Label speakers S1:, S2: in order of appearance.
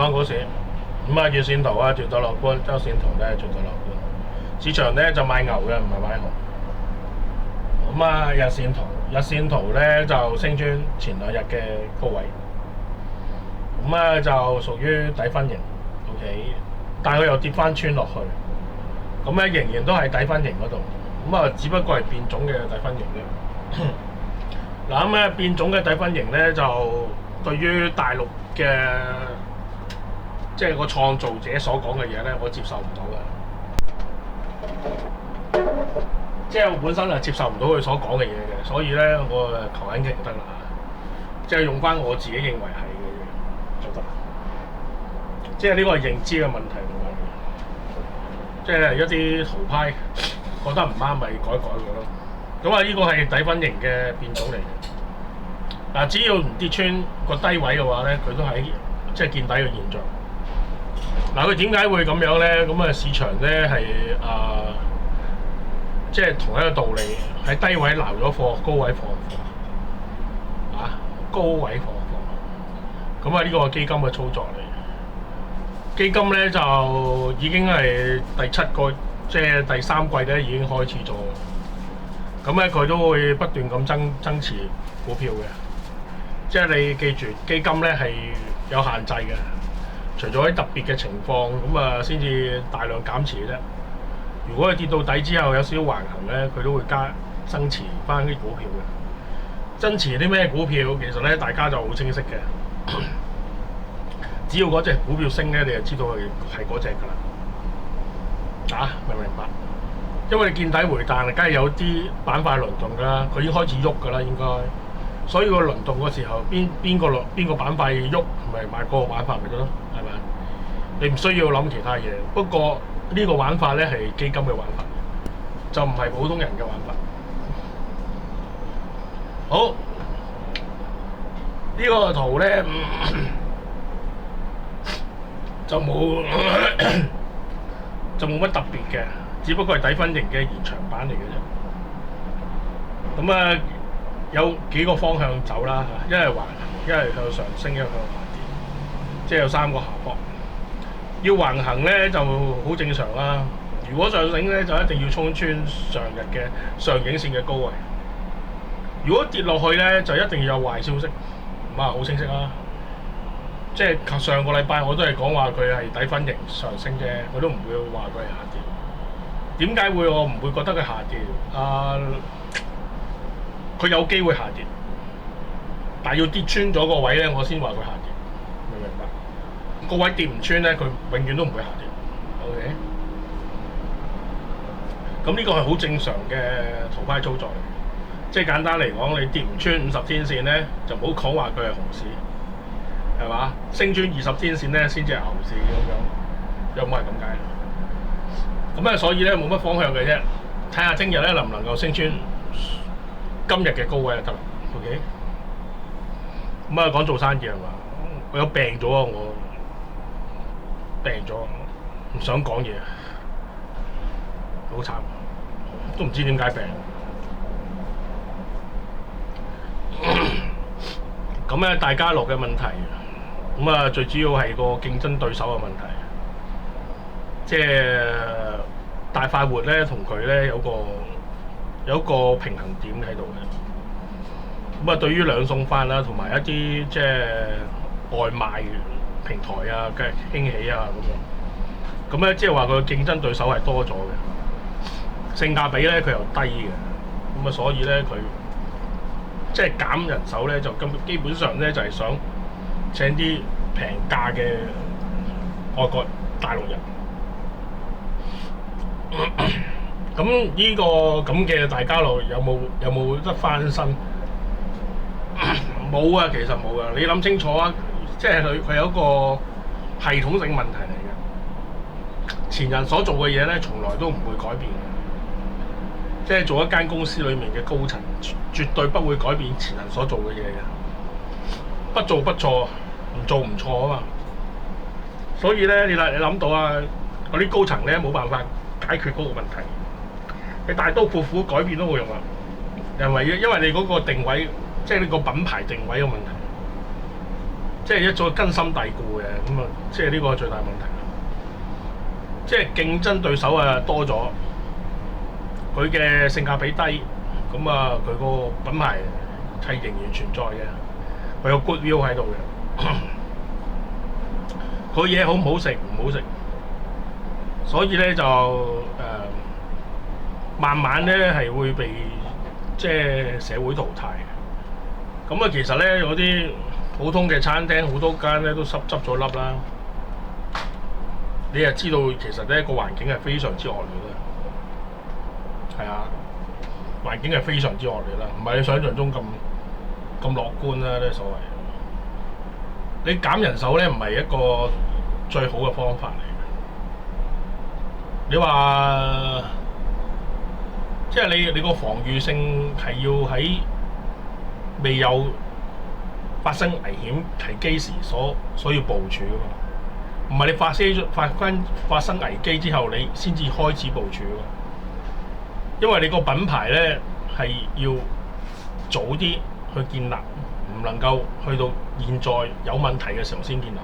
S1: 港股市，咁啊月線圖啊絕對樂觀，周線圖咧絕對樂觀。市場咧就買牛嘅，唔係買熊。咁啊日線圖咧就升穿前2日嘅高位，咁啊就屬於底分型 ，OK， 但係佢又跌翻穿落去，咁咧仍然都係底分型嗰度，咁啊只不過係變種嘅底分型啫。嗱咁咧變種嘅底分型咧就對於大陸嘅即係個創造者所講嘅嘢咧，我接受唔到嘅。即係我本身係接受唔到佢所講嘅嘢嘅，所以咧我求緊其得啦，即係用翻我自己認為係嘅嘢就得。即係呢個係認知嘅問題，即係一啲圖派覺得唔啱咪改佢咯。咁啊，呢個係底分型嘅變種嚟嘅。嗱，只要唔跌穿個低位嘅話咧，佢都係即係見底嘅現象。嗱，佢點解會咁樣咧？咁啊，市場咧係即係同一個道理，喺低位撈咗貨，高位放貨。啊，高位放貨。咁啊，呢個係基金嘅操作嚟。基金咧就已經係第7個，即係第3季咧已經開始咗。咁咧佢都會不斷咁增持股票嘅，即係你記住基金咧係有限制嘅，除咗喺特別嘅情況咁啊先至大量減持嘅啫。如果佢跌到底之後有少少橫行咧，佢都會增持翻啲股票嘅。增持啲咩股票其實咧大家就好清晰嘅，只要嗰隻股票升咧，你就知道係嗰隻㗎啦。啊，明唔明白？因為你見底回彈，梗係有啲板塊輪動㗎啦，佢已經開始喐㗎啦，應該。所以個輪動嘅時候，邊個板塊喐，咪買嗰個板塊咪得咯，係咪？你唔需要諗其他嘢。不過呢個玩法咧係基金嘅玩法，就唔係普通人嘅玩法。好，呢個圖咧就冇乜特別嘅。只不過係底分型嘅延長版嚟嘅啫。咁啊，有幾個方向走啦，一係橫行，一係向上升，一係向下跌，即係有3個下坡。要橫行咧就好正常啦。如果上升咧，就一定要衝穿上日嘅上影線嘅高位。如果跌落去咧，就一定要有壞消息。咁啊，好清晰啦。即係上個禮拜我都係講話佢係底分型上升啫，我都唔會話佢係下跌。點解我唔會覺得佢下跌？佢有機會下跌，但係要跌穿咗個位咧，我先話佢下跌，明唔明白？個位跌唔穿咧，佢永遠都唔會下跌。OK， 咁呢個係好正常嘅圖派操作嚟，即係簡單嚟講，你跌唔穿50天線咧，就唔好講話佢係熊市，係嘛？升穿20天線咧，先至係牛市咁樣，有冇係咁解？咁啊，所以咧冇乜方向嘅啫，睇下聽日咧能唔能夠升穿今日嘅高位就得啦。OK， 咁啊講做生意係嘛？我有病咗啊！我病咗，唔想講嘢，好慘，都唔知點解病。咁咧大家樂嘅問題，咁啊最主要係個競爭對手嘅問題。即係大快活咧，同佢咧有個平衡點喺度嘅。咁啊，對於兩餸飯啦，同埋一啲即係外賣平台啊嘅興起啊咁咧即係話佢競爭對手係多咗嘅，性價比咧佢又低嘅。咁啊，所以咧佢即係減人手咧，就基本上咧就係想請啲平價嘅外國大陸人。咁呢個咁嘅大家樂有冇得翻身？冇啊，其實冇啊。你諗清楚啊，即係佢有一個系統性問題嚟嘅。前人所做嘅嘢咧，從來都唔會改變嘅。即係做一間公司裏面嘅高層，絕對不會改變前人所做嘅嘢嘅。不做不錯，唔做唔錯啊嘛。所以咧，你諗到啊，嗰啲高層咧冇辦法解決嗰個問題，你大刀闊斧改變都冇用啊！因為你嗰個定位，即係你個品牌定位嘅問題。即係一早根深蒂固嘅，咁啊，即係呢個係最大問題啦。即係競爭對手啊多咗，佢嘅性價比低，咁啊佢個品牌係仍然存在嘅，佢有 good view 喺度嘅。佢嘢好唔好食唔好食，所以咧就慢慢咧係會被即係社會淘汰。咁啊，其實咧有啲普通嘅餐廳好多間咧都執咗笠啦。你又知道其實咧個環境係非常之惡劣啦，係啊，環境係非常之惡劣啦，唔係你想象中咁樂觀啦，呢所謂。你減人手咧唔係一個最好嘅方法嚟嘅。你話即係你個防禦性係要喺未有發生危機時所要部署㗎嘛。唔係你發生危機之後，你先至開始部署咯。因為你個品牌咧係要早啲去建立，唔能夠去到現在有問題嘅時候先建立。